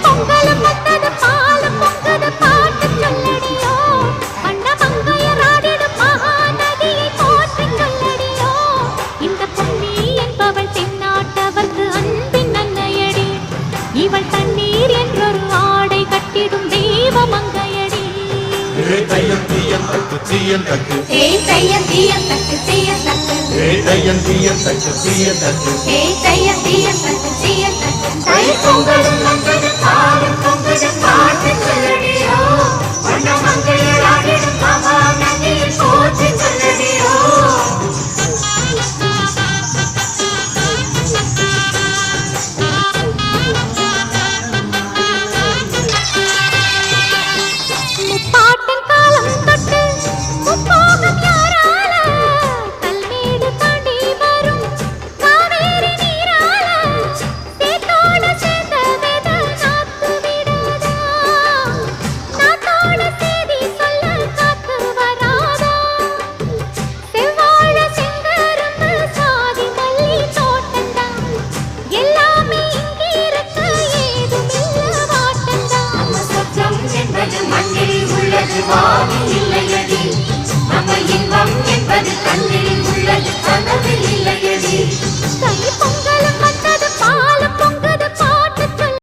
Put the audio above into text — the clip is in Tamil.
பொங்கலும் வந்தது பாலும் பொங்குது பாட்டு சொல்லடியோ வண்ண மங்கையராடிடும் மகாநதியை போற்றி சொல்லடியோ இந்த பொன்னி என்பவள் தென்னாட்டவர்க்கு அன்பின் அன்னையடி இவள் தண்ணீர் என்றொரு ஆடை கட்டிடும் தெய்வ மங்கையடி தையம் தீயம் தக்கு தீயம் தக்கு தையம் தீயம் தக்கு தீயம் தக்கு தையம் தீயம் தக்கு தீயம் தக்கு தையம் தீயம் தக்கு தீயம் தக்கு தை பொங்கல்